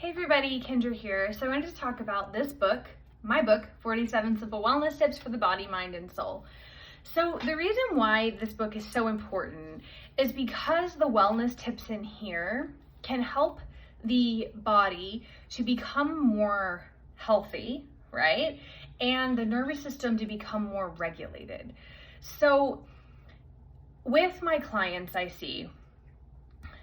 Hey everybody, Kendra here. So I wanted to talk about this book, my book, 47 Simple Wellness Tips for the Body, Mind, and Soul. So the reason why this book is so important is because the wellness tips in here can help the body to become more healthy, right? And the nervous system to become more regulated. So with my clients, I see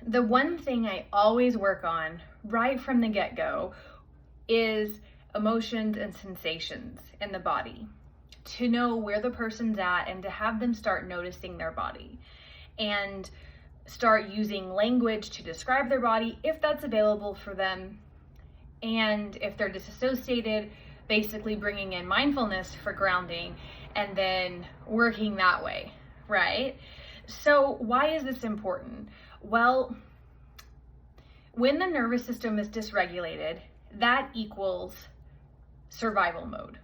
the one thing I always work on right from the get-go is emotions and sensations in the body, to know where the person's at and to have them start noticing their body and start using language to describe their body if that's available for them. And if they're disassociated, basically bringing in mindfulness for grounding and then working that way, right? So why is this important? Well, when the nervous system is dysregulated, that equals survival mode,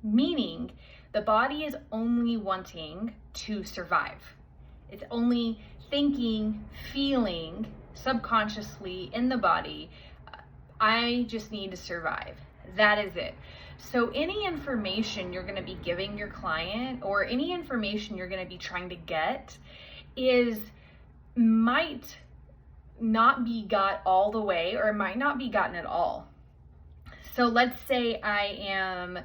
meaning the body is only wanting to survive. It's only thinking, feeling subconsciously in the body, I just need to survive. That is it. So any information you're going to be giving your client or any information you're going to be trying to get might not be got all the way, or it might not be gotten at all. So let's say I am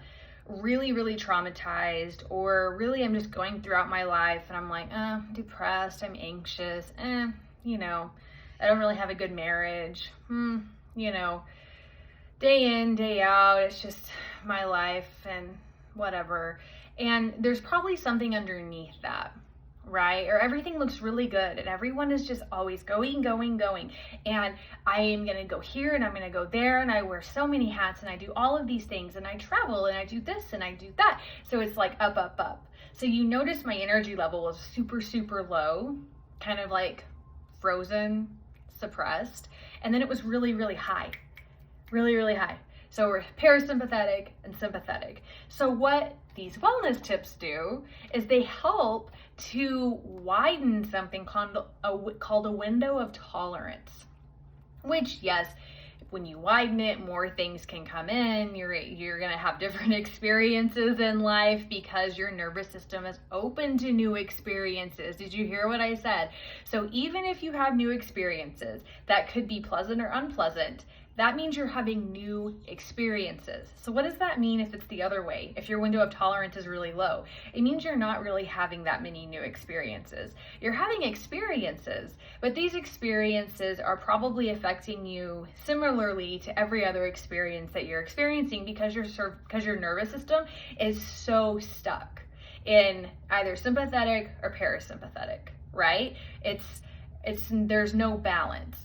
really, really traumatized, or really I'm just going throughout my life and I'm like, I'm depressed, I'm anxious, I don't really have a good marriage, day in, day out, it's just my life and whatever. And there's probably something underneath that, right? Or everything looks really good and everyone is just always going. And I am going to go here and I'm going to go there and I wear so many hats and I do all of these things and I travel and I do this and I do that. So it's like up. So you notice my energy level was super, super low, kind of like frozen, suppressed. And then it was really, really high, really, really high. So we're parasympathetic and sympathetic. So what these wellness tips do is they help to widen something called a window of tolerance, which, yes, when you widen it, more things can come in. You're going to have different experiences in life because your nervous system is open to new experiences. Did you hear what I said? So even if you have new experiences that could be pleasant or unpleasant, that means you're having new experiences. So what does that mean if it's the other way? If your window of tolerance is really low, it means you're not really having that many new experiences. You're having experiences, but these experiences are probably affecting you similarly to every other experience that you're experiencing because your nervous system is so stuck in either sympathetic or parasympathetic, right? There's no balance.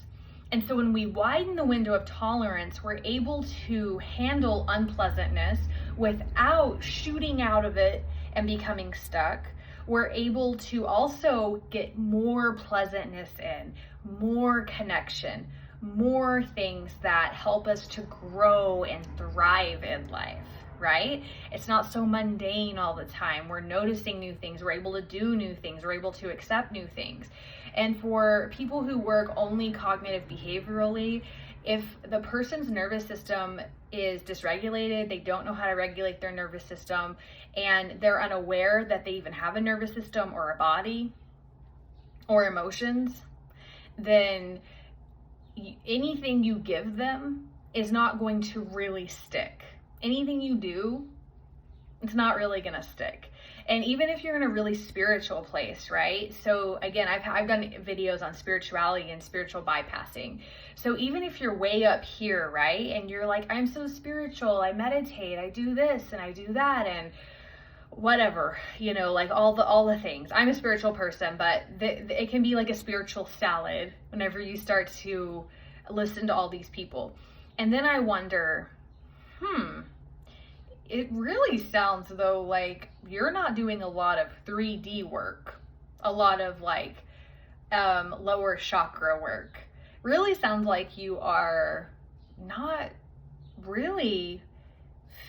And so when we widen the window of tolerance, we're able to handle unpleasantness without shooting out of it and becoming stuck. We're able to also get more pleasantness in, more connection, more things that help us to grow and thrive in life, right? It's not so mundane all the time. We're noticing new things. We're able to do new things. We're able to accept new things. And for people who work only cognitive behaviorally, if the person's nervous system is dysregulated, they don't know how to regulate their nervous system, and they're unaware that they even have a nervous system or a body or emotions, then anything you give them is not going to really stick. Anything you do, it's not really going to stick. And even if you're in a really spiritual place, right? So again, I've done videos on spirituality and spiritual bypassing. So even if you're way up here, right? And you're like, I'm so spiritual, I meditate, I do this and I do that and whatever, like all the things. I'm a spiritual person, but it can be like a spiritual salad whenever you start to listen to all these people. And then I wonder, it really sounds though like you're not doing a lot of 3D work, a lot of like lower chakra work. Really sounds like you are not really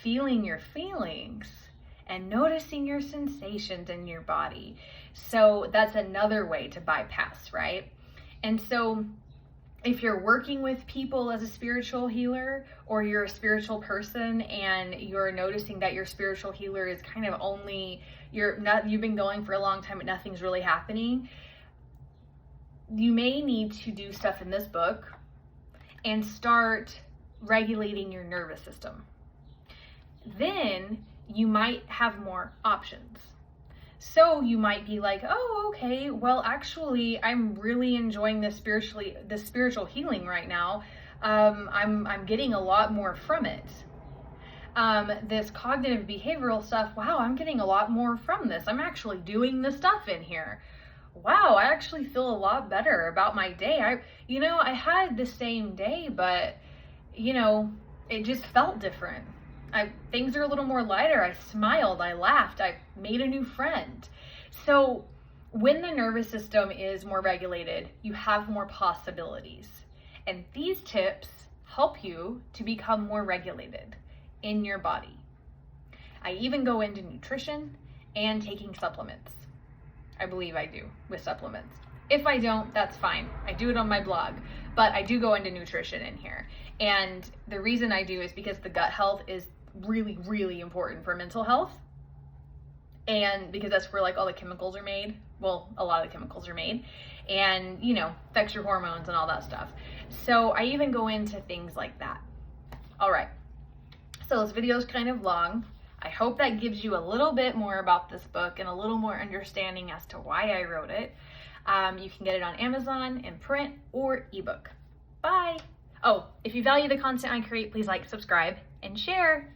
feeling your feelings and noticing your sensations in your body. So that's another way to bypass, right? And so if you're working with people as a spiritual healer, or you're a spiritual person and you're noticing that your spiritual healer is kind of only, you've been going for a long time but nothing's really happening, you may need to do stuff in this book and start regulating your nervous system. Then you might have more options. So you might be like, oh, okay, well, actually, I'm really enjoying this spiritual healing right now. I'm getting a lot more from it. This cognitive behavioral stuff, wow, I'm getting a lot more from this. I'm actually doing the stuff in here. Wow, I actually feel a lot better about my day. I had the same day, but, it just felt different. Things are a little more lighter. I smiled, I laughed, I made a new friend. So when the nervous system is more regulated, you have more possibilities. And these tips help you to become more regulated in your body. I even go into nutrition and taking supplements. I believe I do with supplements. If I don't, that's fine. I do it on my blog, but I do go into nutrition in here. And the reason I do is because the gut health is really, really important for mental health. And because that's where all the chemicals are made. Well, a lot of the chemicals are made, and affects your hormones and all that stuff. So I even go into things like that. All right. So this video is kind of long. I hope that gives you a little bit more about this book and a little more understanding as to why I wrote it. You can get it on Amazon in print or ebook. Bye. Oh, if you value the content I create, please like, subscribe, and share.